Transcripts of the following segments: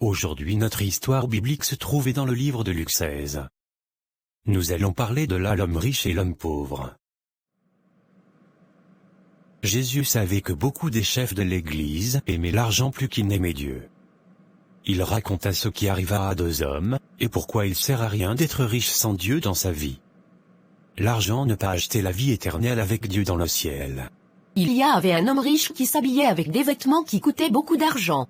Aujourd'hui notre histoire biblique se trouvait dans le livre de Luc 16. Nous allons parler de l'homme riche et l'homme pauvre. Jésus savait que beaucoup des chefs de l'Église aimaient l'argent plus qu'ils n'aimaient Dieu. Il raconta ce qui arriva à deux hommes, et pourquoi il sert à rien d'être riche sans Dieu dans sa vie. L'argent ne peut acheter la vie éternelle avec Dieu dans le ciel. Il y avait un homme riche qui s'habillait avec des vêtements qui coûtaient beaucoup d'argent.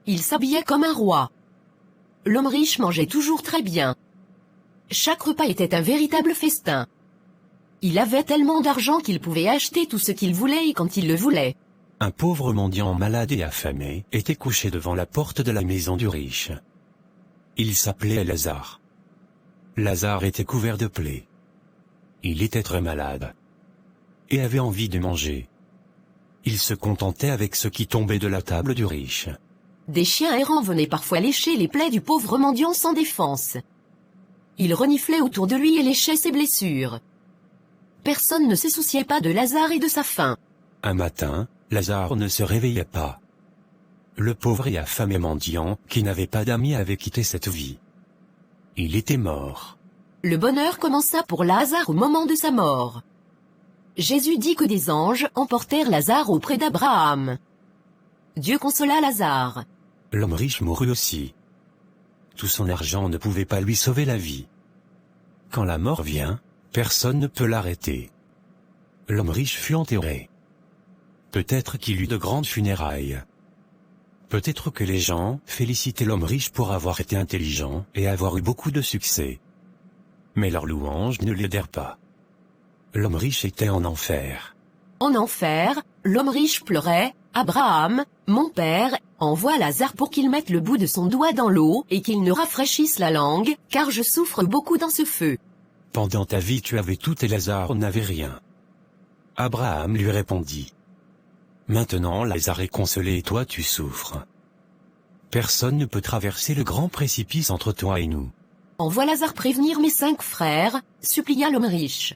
Il s'habillait comme un roi. L'homme riche mangeait toujours très bien. Chaque repas était un véritable festin. Il avait tellement d'argent qu'il pouvait acheter tout ce qu'il voulait et quand il le voulait. Un pauvre mendiant malade et affamé était couché devant la porte de la maison du riche. Il s'appelait Lazare. Lazare était couvert de plaies. Il était très malade et avait envie de manger. Il se contentait avec ce qui tombait de la table du riche. Des chiens errants venaient parfois lécher les plaies du pauvre mendiant sans défense. Ils reniflaient autour de lui et léchaient ses blessures. Personne ne se souciait pas de Lazare et de sa faim. Un matin, Lazare ne se réveillait pas. Le pauvre et affamé mendiant, qui n'avait pas d'amis, avait quitté cette vie. Il était mort. Le bonheur commença pour Lazare au moment de sa mort. Jésus dit que des anges emportèrent Lazare auprès d'Abraham. Dieu consola Lazare. L'homme riche mourut aussi. Tout son argent ne pouvait pas lui sauver la vie. Quand la mort vient, personne ne peut l'arrêter. L'homme riche fut enterré. Peut-être qu'il eut de grandes funérailles. Peut-être que les gens félicitaient l'homme riche pour avoir été intelligent et avoir eu beaucoup de succès. Mais leurs louanges ne l'aidèrent pas. L'homme riche était en enfer. En enfer, l'homme riche pleurait. Abraham, mon père, envoie Lazare pour qu'il mette le bout de son doigt dans l'eau et qu'il ne rafraîchisse la langue, car je souffre beaucoup dans ce feu. Pendant ta vie tu avais tout et Lazare n'avait rien. Abraham lui répondit. Maintenant Lazare est consolé et toi tu souffres. Personne ne peut traverser le grand précipice entre toi et nous. Envoie Lazare prévenir mes 5 frères, supplia l'homme riche.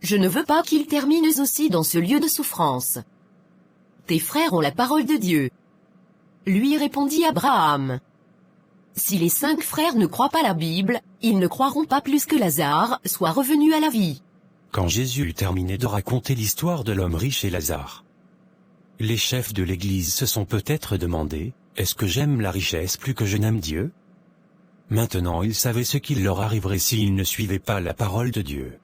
Je ne veux pas qu'ils terminent aussi dans ce lieu de souffrance. Tes frères ont la parole de Dieu. Lui répondit Abraham. Si les 5 frères ne croient pas la Bible, ils ne croiront pas plus que Lazare soit revenu à la vie. Quand Jésus eut terminé de raconter l'histoire de l'homme riche et Lazare, les chefs de l'Église se sont peut-être demandé, est-ce que j'aime la richesse plus que je n'aime Dieu? Maintenant ils savaient ce qu'il leur arriverait s'ils ne suivaient pas la parole de Dieu.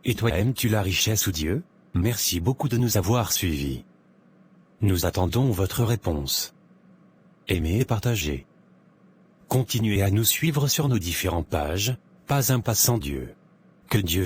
Et toi, aimes-tu la richesse ou Dieu? Merci beaucoup de nous avoir suivis. Nous attendons votre réponse. Aimez et partagez. Continuez à nous suivre sur nos différentes pages, pas un pas sans Dieu. Que Dieu